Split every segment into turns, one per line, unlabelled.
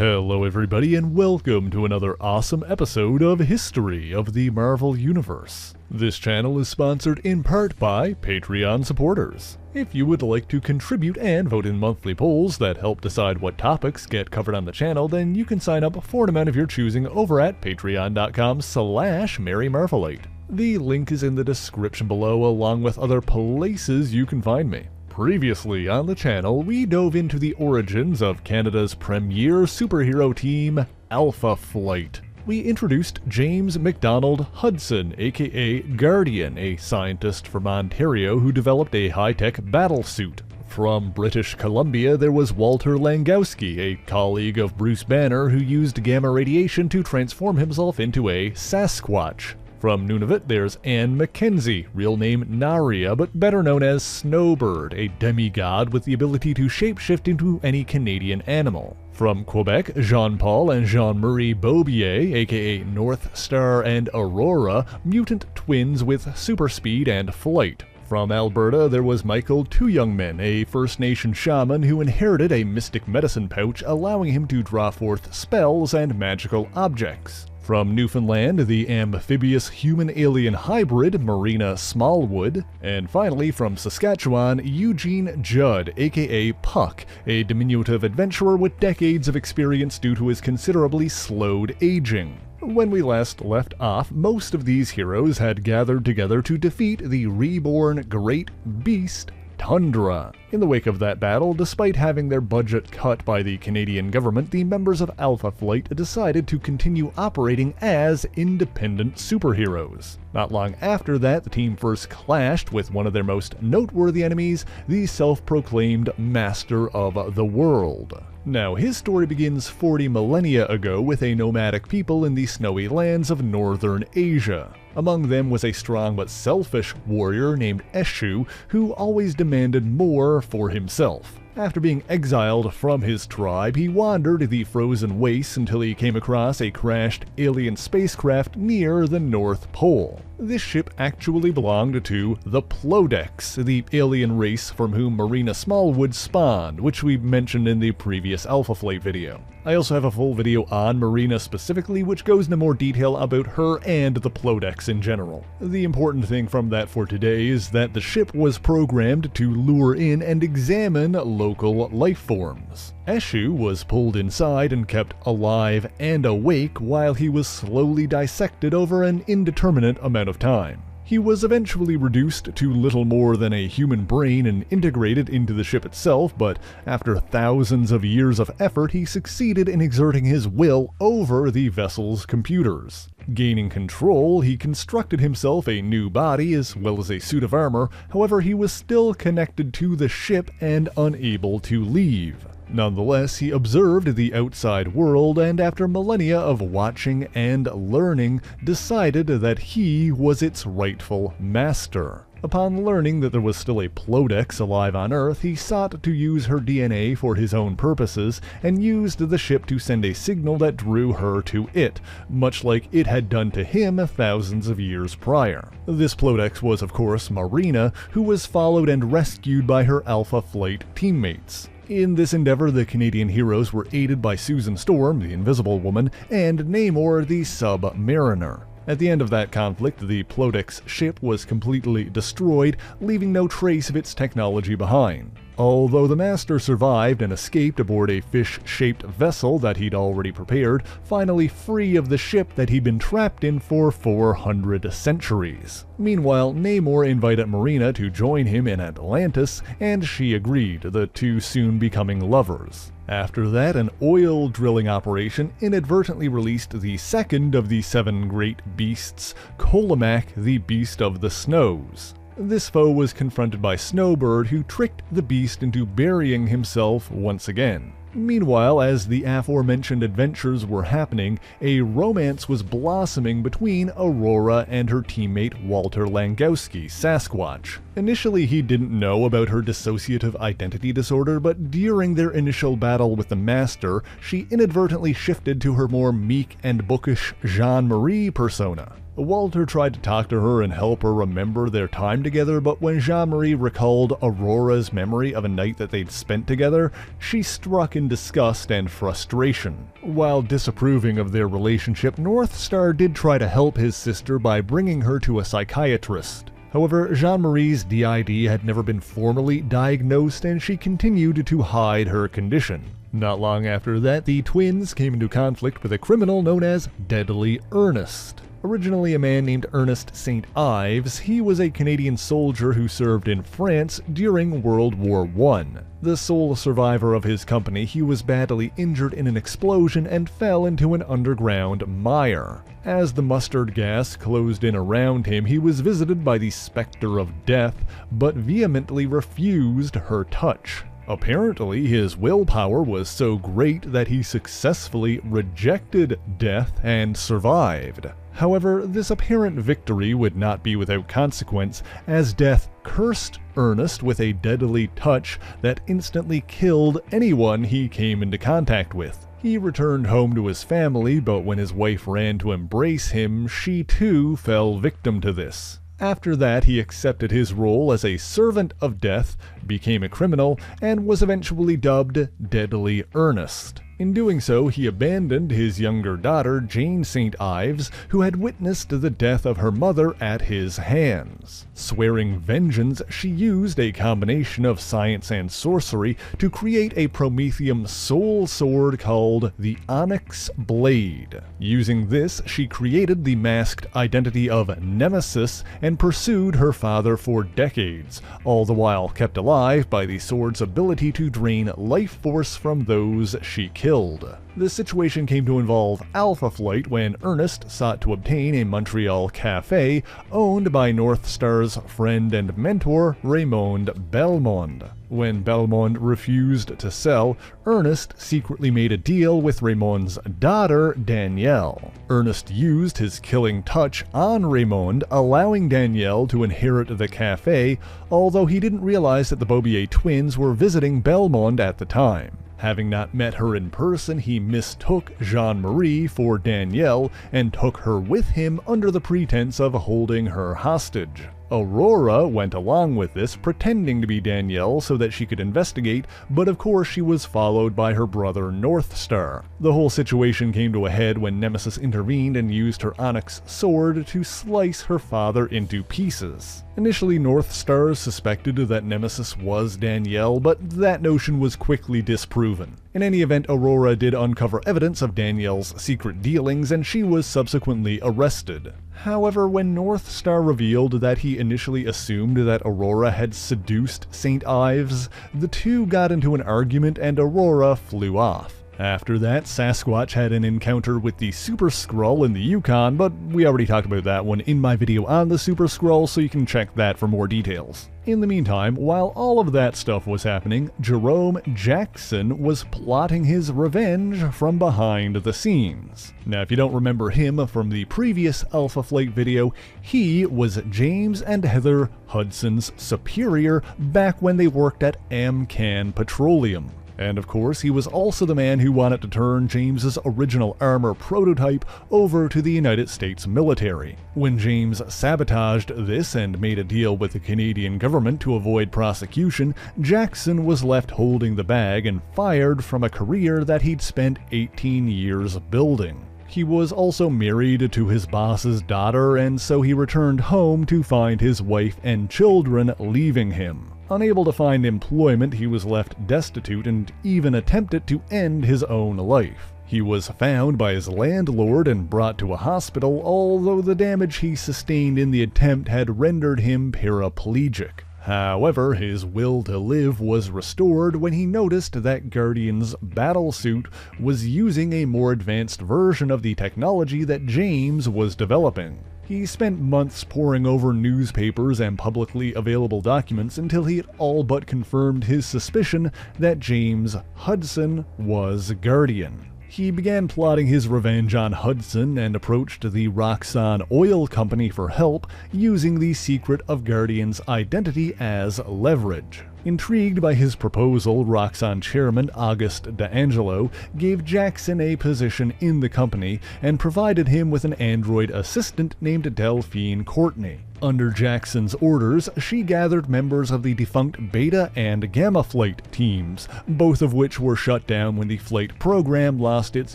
Hello everybody and welcome to another awesome episode of History of the Marvel Universe. This channel is sponsored in part by Patreon supporters. If you would like to contribute and vote in monthly polls that help decide what topics get covered on the channel, then you can sign up for an amount of your choosing over at patreon.com/MerryMarvelite. The link is in the description below along with other places you can find me. Previously on the channel, we dove into the origins of Canada's premier superhero team, Alpha Flight. We introduced James MacDonald Hudson, aka Guardian, a scientist from Ontario who developed a high-tech battlesuit. From British Columbia, there was Walter Langowski, a colleague of Bruce Banner who used gamma radiation to transform himself into a Sasquatch. From Nunavut, there's Anne Mackenzie, real name Naria, but better known as Snowbird, a demigod with the ability to shapeshift into any Canadian animal. From Quebec, Jean-Paul and Jean-Marie Beaubier, aka North Star and Aurora, mutant twins with super speed and flight. From Alberta, there was Michael Two Young Men, a First Nation shaman who inherited a mystic medicine pouch, allowing him to draw forth spells and magical objects. From Newfoundland, the amphibious human-alien hybrid Marrina Smallwood. And finally, from Saskatchewan, Eugene Judd, aka Puck, a diminutive adventurer with decades of experience due to his considerably slowed aging. When we last left off, most of these heroes had gathered together to defeat the reborn Great Beast, Tundra. In the wake of that battle, despite having their budget cut by the Canadian government, the members of Alpha Flight decided to continue operating as independent superheroes. Not long after that, the team first clashed with one of their most noteworthy enemies, the self-proclaimed Master of the World. Now, his story begins 40 millennia ago with a nomadic people in the snowy lands of northern Asia. Among them was a strong but selfish warrior named Eshu, who always demanded more for himself. After being exiled from his tribe, he wandered the frozen wastes until he came across a crashed alien spacecraft near the North Pole. This ship actually belonged to the Plodex, the alien race from whom Marrina Smallwood spawned, which we mentioned in the previous Alpha Flight video. I also have a full video on Marrina specifically, which goes into more detail about her and the Plodex in general. The important thing from that for today is that the ship was programmed to lure in and examine local life forms. Eshu was pulled inside and kept alive and awake while he was slowly dissected over an indeterminate amount of time. He was eventually reduced to little more than a human brain and integrated into the ship itself, but after thousands of years of effort, he succeeded in exerting his will over the vessel's computers. Gaining control, he constructed himself a new body as well as a suit of armor. However, he was still connected to the ship and unable to leave. Nonetheless, he observed the outside world and after millennia of watching and learning, decided that he was its rightful master. Upon learning that there was still a Plodex alive on Earth, he sought to use her DNA for his own purposes and used the ship to send a signal that drew her to it, much like it had done to him thousands of years prior. This Plodex was of course Marrina, who was followed and rescued by her Alpha Flight teammates. In this endeavor, the Canadian heroes were aided by Susan Storm, the Invisible Woman, and Namor, the Submariner. At the end of that conflict, the Plodex ship was completely destroyed, leaving no trace of its technology behind. Although the Master survived and escaped aboard a fish-shaped vessel that he'd already prepared, finally free of the ship that he'd been trapped in for 400 centuries. Meanwhile, Namor invited Marrina to join him in Atlantis, and she agreed, the two soon becoming lovers. After that, an oil drilling operation inadvertently released the second of the 7 great beasts, Qwrrlln, the Beast of the Snows. This foe was confronted by Snowbird, who tricked the beast into burying himself once again. Meanwhile, as the aforementioned adventures were happening, a romance was blossoming between Aurora and her teammate Walter Langowski, Sasquatch. Initially, he didn't know about her dissociative identity disorder, but during their initial battle with the Master, she inadvertently shifted to her more meek and bookish Jean-Marie persona. Walter tried to talk to her and help her remember their time together, but when Jean-Marie recalled Aurora's memory of a night that they'd spent together, she struck in disgust and frustration. While disapproving of their relationship, Northstar did try to help his sister by bringing her to a psychiatrist. However, Jean-Marie's DID had never been formally diagnosed, and she continued to hide her condition. Not long after that, the twins came into conflict with a criminal known as Deadly Ernest. Originally a man named Ernest St. Ives, he was a Canadian soldier who served in France during World War I. The sole survivor of his company, he was badly injured in an explosion and fell into an underground mire. As the mustard gas closed in around him, he was visited by the specter of death, but vehemently refused her touch. Apparently, his willpower was so great that he successfully rejected death and survived. However, this apparent victory would not be without consequence, as death cursed Ernest with a deadly touch that instantly killed anyone he came into contact with. He returned home to his family, but when his wife ran to embrace him, she too fell victim to this. After that, he accepted his role as a servant of death, became a criminal, and was eventually dubbed Deadly Ernest. In doing so, he abandoned his younger daughter, Jane St. Ives, who had witnessed the death of her mother at his hands. Swearing vengeance, she used a combination of science and sorcery to create a Prometheum soul sword called the Onyx Blade. Using this, she created the masked identity of Nemesis and pursued her father for decades, all the while kept alive by the sword's ability to drain life force from those she killed. The situation came to involve Alpha Flight when Ernest sought to obtain a Montreal cafe owned by Northstar's friend and mentor, Raymond Belmond. When Belmond refused to sell, Ernest secretly made a deal with Raymond's daughter, Danielle. Ernest used his killing touch on Raymond, allowing Danielle to inherit the cafe, although he didn't realize that the Bobier twins were visiting Belmond at the time. Having not met her in person, he mistook Jean-Marie for Danielle and took her with him under the pretense of holding her hostage. Aurora went along with this, pretending to be Danielle so that she could investigate, but of course she was followed by her brother Northstar. The whole situation came to a head when Nemesis intervened and used her onyx sword to slice her father into pieces. Initially, Northstar suspected that Nemesis was Danielle, but that notion was quickly disproven. In any event, Aurora did uncover evidence of Danielle's secret dealings, and she was subsequently arrested. However, when Northstar revealed that he initially assumed that Aurora had seduced St. Ives, the two got into an argument and Aurora flew off. After that, Sasquatch had an encounter with the Super-Skrull in the Yukon, but we already talked about that one in my video on the Super-Skrull, so you can check that for more details. In the meantime, while all of that stuff was happening, Jerome Jaxon was plotting his revenge from behind the scenes. Now, if you don't remember him from the previous Alpha Flight video, he was James and Heather Hudson's superior back when they worked at Amcan Petroleum. And of course, he was also the man who wanted to turn James's original armor prototype over to the United States military. When James sabotaged this and made a deal with the Canadian government to avoid prosecution, Jaxon was left holding the bag and fired from a career that he'd spent 18 years building. He was also married to his boss's daughter, and so he returned home to find his wife and children leaving him. Unable to find employment, he was left destitute and even attempted to end his own life. He was found by his landlord and brought to a hospital, although the damage he sustained in the attempt had rendered him paraplegic. However, his will to live was restored when he noticed that Guardian's battlesuit was using a more advanced version of the technology that James was developing. He spent months poring over newspapers and publicly available documents until he had all but confirmed his suspicion that James Hudson was Guardian. He began plotting his revenge on Hudson and approached the Roxxon Oil Company for help, using the secret of Guardian's identity as leverage. Intrigued by his proposal, Roxxon chairman August D'Angelo gave Jaxon a position in the company and provided him with an android assistant named Delphine Courtney. Under Jaxon's orders, she gathered members of the defunct Beta and Gamma Flight teams, both of which were shut down when the flight program lost its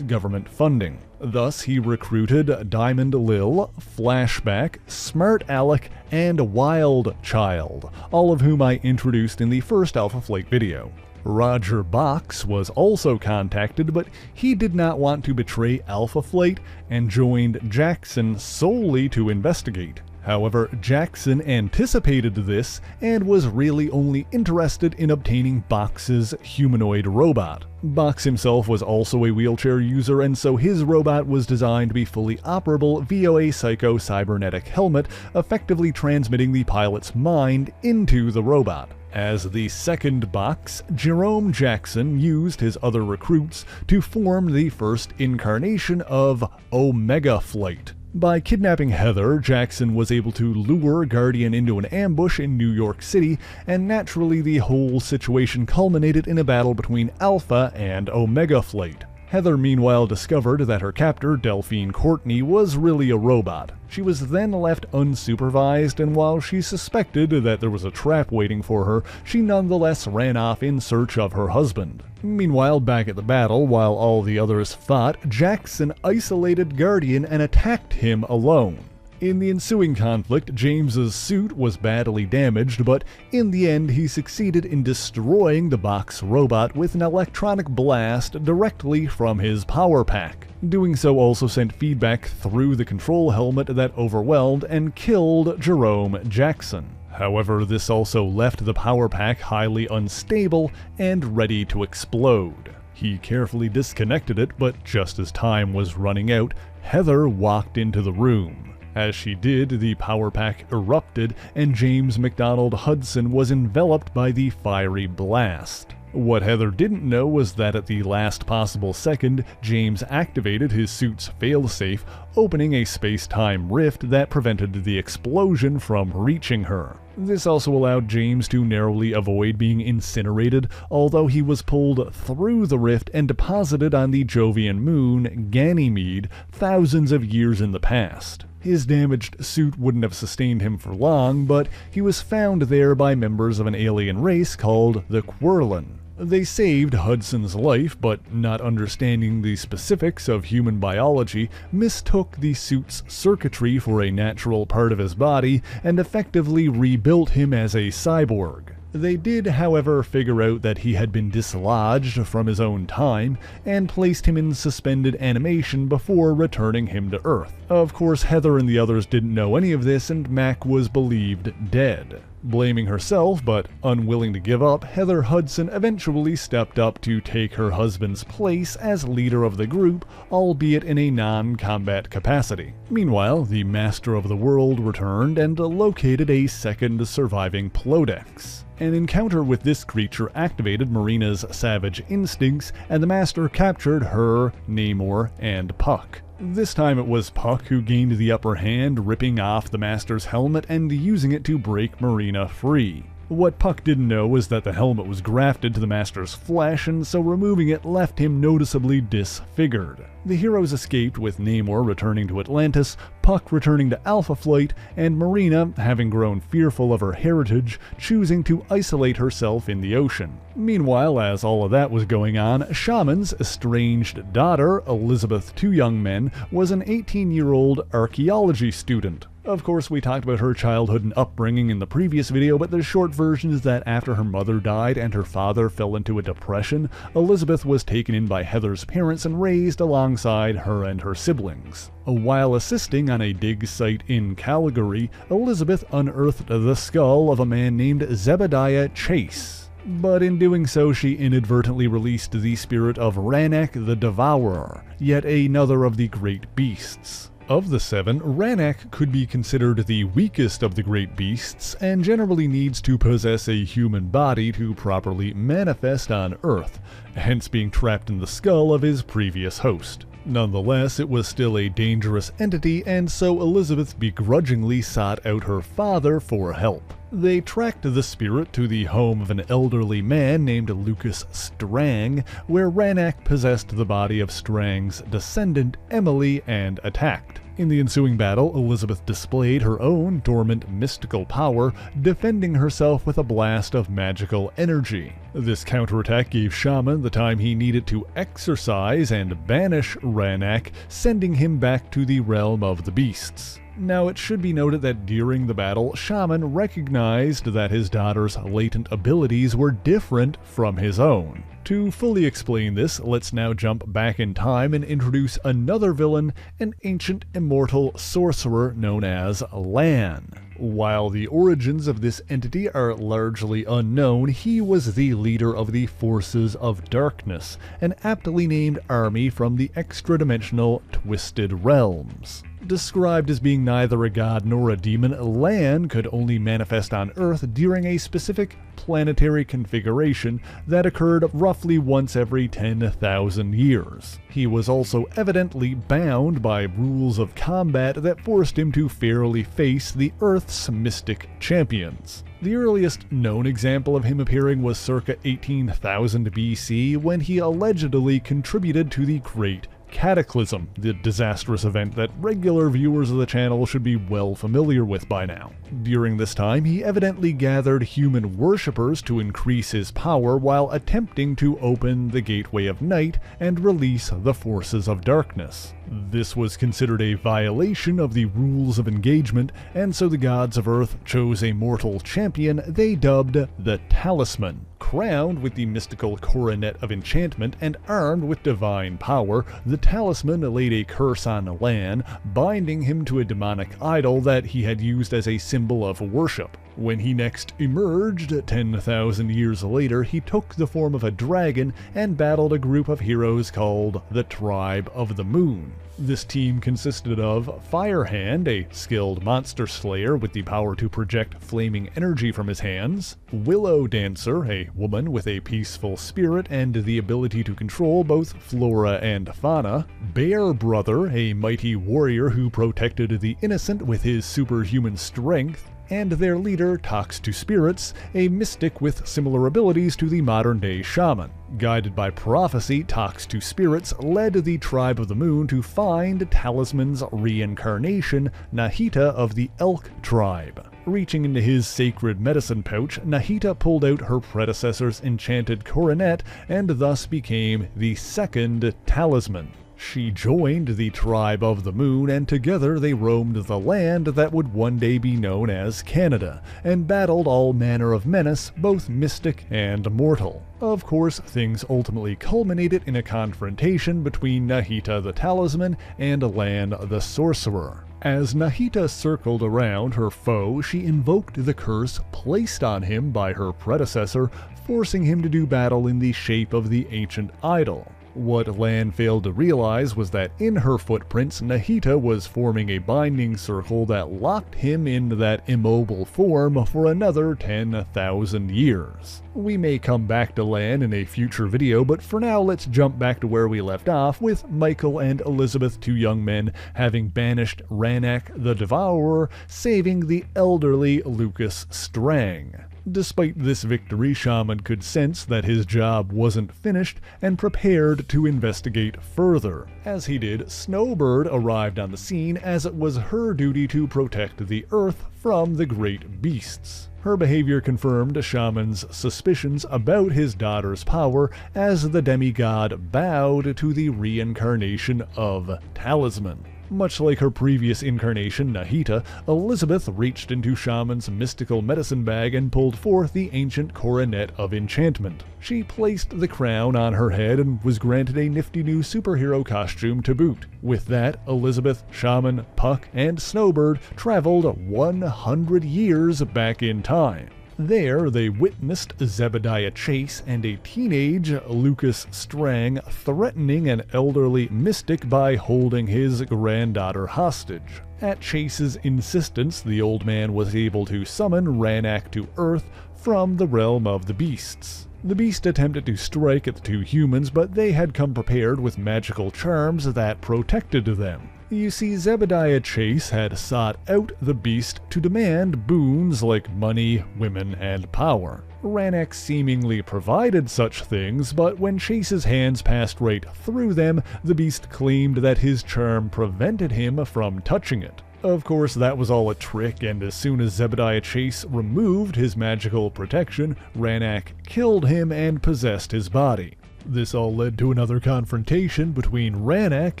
government funding. Thus, he recruited Diamond Lil, Flashback, Smart Alec, and Wild Child, all of whom I introduced in the first Alpha Flight video. Roger Box was also contacted, but he did not want to betray Alpha Flight and joined Jaxon solely to investigate. However, Jaxon anticipated this and was really only interested in obtaining Box's humanoid robot. Box himself was also a wheelchair user, and so his robot was designed to be fully operable via a psycho-cybernetic helmet, effectively transmitting the pilot's mind into the robot. As the second Box, Jerome Jaxon used his other recruits to form the first incarnation of Omega Flight. By kidnapping Heather, Jaxon was able to lure Guardian into an ambush in New York City, and naturally the whole situation culminated in a battle between Alpha and Omega Flight. Heather meanwhile discovered that her captor, Delphine Courtney, was really a robot. She was then left unsupervised, and while she suspected that there was a trap waiting for her, she nonetheless ran off in search of her husband. Meanwhile, back at the battle, while all the others fought, Jaxon isolated Guardian and attacked him alone. In the ensuing conflict, James's suit was badly damaged, but in the end he succeeded in destroying the Box robot with an electronic blast directly from his power pack. Doing so also sent feedback through the control helmet that overwhelmed and killed Jerome Jaxon. However, this also left the power pack highly unstable and ready to explode. He carefully disconnected it, but just as time was running out, Heather walked into the room. As she did, the power pack erupted, and James McDonald Hudson was enveloped by the fiery blast. What Heather didn't know was that at the last possible second, James activated his suit's failsafe, opening a space-time rift that prevented the explosion from reaching her. This also allowed James to narrowly avoid being incinerated, although he was pulled through the rift and deposited on the Jovian moon, Ganymede, thousands of years in the past. His damaged suit wouldn't have sustained him for long, but he was found there by members of an alien race called the Qwrrlln. They saved Hudson's life, but not understanding the specifics of human biology, mistook the suit's circuitry for a natural part of his body and effectively rebuilt him as a cyborg. They did, however, figure out that he had been dislodged from his own time and placed him in suspended animation before returning him to Earth. Of course, Heather and the others didn't know any of this, and Mac was believed dead. Blaming herself, but unwilling to give up, Heather Hudson eventually stepped up to take her husband's place as leader of the group, albeit in a non-combat capacity. Meanwhile, the Master of the World returned and located a second surviving Plodex. An encounter with this creature activated Marina's savage instincts, and the Master captured her, Namor, and Puck. This time it was Puck who gained the upper hand, ripping off the Master's helmet and using it to break Marina free. What Puck didn't know was that the helmet was grafted to the Master's flesh, and so removing it left him noticeably disfigured. The heroes escaped, with Namor returning to Atlantis, Puck returning to Alpha Flight, and Marina, having grown fearful of her heritage, choosing to isolate herself in the ocean. Meanwhile, as all of that was going on, Shaman's estranged daughter, Elizabeth Two Young Men, was an 18-year-old archaeology student. Of course, we talked about her childhood and upbringing in the previous video, but the short version is that after her mother died and her father fell into a depression, Elizabeth was taken in by Heather's parents and raised alongside her and her siblings. While assisting on a dig site in Calgary, Elizabeth unearthed the skull of a man named Zebediah Chase. But in doing so, she inadvertently released the spirit of Ranak the Devourer, yet another of the great beasts. Of the seven, Ranak could be considered the weakest of the great beasts, and generally needs to possess a human body to properly manifest on Earth, hence being trapped in the skull of his previous host. Nonetheless, it was still a dangerous entity, and so Elizabeth begrudgingly sought out her father for help. They tracked the spirit to the home of an elderly man named Lucas Strang, where Rannak possessed the body of Strang's descendant Emily and attacked. In the ensuing battle, Elizabeth displayed her own dormant mystical power, defending herself with a blast of magical energy. This counterattack gave Shaman the time he needed to exorcise and banish Rannak, sending him back to the realm of the beasts. Now, it should be noted that during the battle, Shaman recognized that his daughter's latent abilities were different from his own. To fully explain this, let's now jump back in time and introduce another villain, an ancient immortal sorcerer known as Lan. While the origins of this entity are largely unknown, he was the leader of the Forces of Darkness, an aptly named army from the extra-dimensional Twisted Realms. Described as being neither a god nor a demon, Lan could only manifest on Earth during a specific planetary configuration that occurred roughly once every 10,000 years. He was also evidently bound by rules of combat that forced him to fairly face the Earth's mystic champions. The earliest known example of him appearing was circa 18,000 BC, when he allegedly contributed to the Great Cataclysm, the disastrous event that regular viewers of the channel should be well familiar with by now. During this time, he evidently gathered human worshippers to increase his power while attempting to open the Gateway of Night and release the Forces of Darkness. This was considered a violation of the rules of engagement, and so the gods of Earth chose a mortal champion they dubbed the Talisman. Crowned with the mystical coronet of enchantment and armed with divine power, the Talisman laid a curse on Lan, binding him to a demonic idol that he had used as a symbol of worship. When he next emerged 10,000 years later, he took the form of a dragon and battled a group of heroes called the Tribe of the Moon. This team consisted of Firehand, a skilled monster slayer with the power to project flaming energy from his hands, Willow Dancer, a woman with a peaceful spirit and the ability to control both flora and fauna, Bear Brother, a mighty warrior who protected the innocent with his superhuman strength, and their leader, Talks to Spirits, a mystic with similar abilities to the modern-day Shaman. Guided by prophecy, Talks to Spirits led the Tribe of the Moon to find Talisman's reincarnation, Nahita of the Elk Tribe. Reaching into his sacred medicine pouch, Nahita pulled out her predecessor's enchanted coronet and thus became the second Talisman. She joined the Tribe of the Moon, and together they roamed the land that would one day be known as Canada, and battled all manner of menace, both mystic and mortal. Of course, things ultimately culminated in a confrontation between Nahita the Talisman and Lan the Sorcerer. As Nahita circled around her foe, she invoked the curse placed on him by her predecessor, forcing him to do battle in the shape of the ancient idol. What Lan failed to realize was that in her footprints, Nahita was forming a binding circle that locked him in that immobile form for another 10,000 years. We may come back to Lan in a future video, but for now let's jump back to where we left off, with Michael and Elizabeth, two young men, having banished Rannak the Devourer, saving the elderly Lucas Strang. Despite this victory, Shaman could sense that his job wasn't finished and prepared to investigate further. As he did, Snowbird arrived on the scene, as it was her duty to protect the Earth from the great beasts. Her behavior confirmed Shaman's suspicions about his daughter's power, as the demigod bowed to the reincarnation of Talisman. Much like her previous incarnation, Nahita, Elizabeth reached into Shaman's mystical medicine bag and pulled forth the ancient coronet of enchantment. She placed the crown on her head and was granted a nifty new superhero costume to boot. With that, Elizabeth, Shaman, Puck, and Snowbird traveled 100 years back in time. There, they witnessed Zebediah Chase and a teenage Lucas Strang threatening an elderly mystic by holding his granddaughter hostage. At Chase's insistence, the old man was able to summon Rannak to Earth from the realm of the beasts. The beast attempted to strike at the two humans, but they had come prepared with magical charms that protected them. You see, Zebediah Chase had sought out the beast to demand boons like money, women, and power. Rannoch seemingly provided such things, but when Chase's hands passed right through them, the beast claimed that his charm prevented him from touching it. Of course, that was all a trick, and as soon as Zebediah Chase removed his magical protection, Rannoch killed him and possessed his body. This all led to another confrontation between Rannoch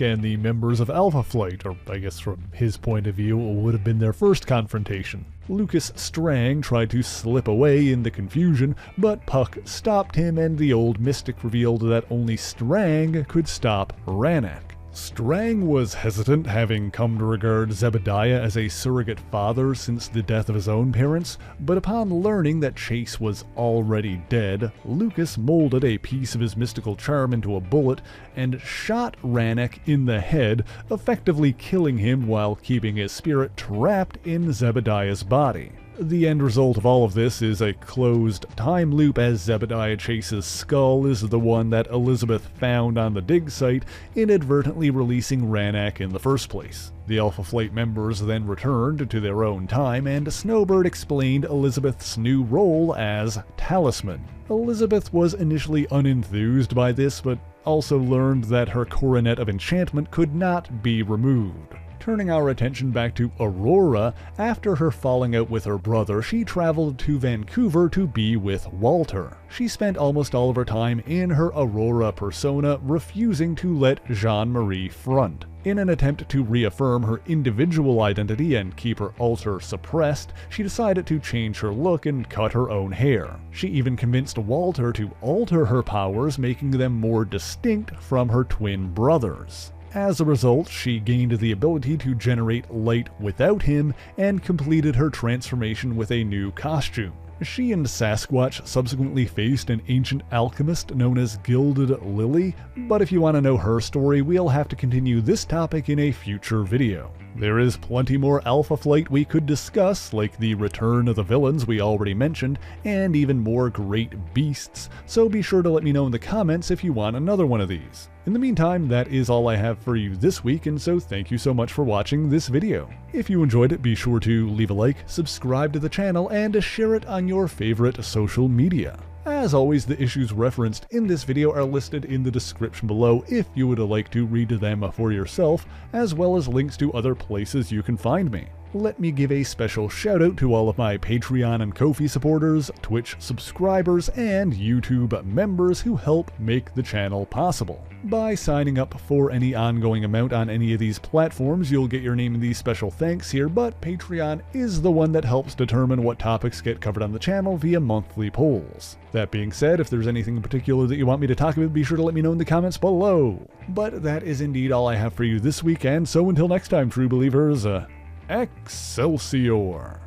and the members of Alpha Flight, or I guess from his point of view, it would have been their first confrontation. Lucas Strang tried to slip away in the confusion, but Puck stopped him, and the old mystic revealed that only Strang could stop Rannoch. Strang was hesitant, having come to regard Zebediah as a surrogate father since the death of his own parents, but upon learning that Chase was already dead, Lucas molded a piece of his mystical charm into a bullet and shot Rannoch in the head, effectively killing him while keeping his spirit trapped in Zebediah's body. The end result of all of this is a closed time loop, as Zebediah Chase's skull is the one that Elizabeth found on the dig site, inadvertently releasing Rannoch in the first place. The Alpha Flight members then returned to their own time, and Snowbird explained Elizabeth's new role as Talisman. Elizabeth was initially unenthused by this, but also learned that her coronet of enchantment could not be removed. Turning our attention back to Aurora, after her falling out with her brother, she traveled to Vancouver to be with Walter. She spent almost all of her time in her Aurora persona, refusing to let Jean-Marie front. In an attempt to reaffirm her individual identity and keep her alter suppressed, she decided to change her look and cut her own hair. She even convinced Walter to alter her powers, making them more distinct from her twin brothers. As a result, she gained the ability to generate light without him and completed her transformation with a new costume. She and Sasquatch subsequently faced an ancient alchemist known as Gilded Lily, but if you want to know her story, we'll have to continue this topic in a future video. There is plenty more Alpha Flight we could discuss, like the return of the villains we already mentioned, and even more great beasts, so be sure to let me know in the comments if you want another one of these. In the meantime, that is all I have for you this week, and so thank you so much for watching this video. If you enjoyed it, be sure to leave a like, subscribe to the channel, and share it on your favorite social media. As always, the issues referenced in this video are listed in the description below if you would like to read them for yourself, as well as links to other places you can find me. Let me give a special shout out to all of my Patreon and Ko-fi supporters, Twitch subscribers, and YouTube members who help make the channel possible. By signing up for any ongoing amount on any of these platforms, you'll get your name in these special thanks here, but Patreon is the one that helps determine what topics get covered on the channel via monthly polls. That being said, if there's anything in particular that you want me to talk about, be sure to let me know in the comments below. But that is indeed all I have for you this week, and so until next time, true believers, Excelsior!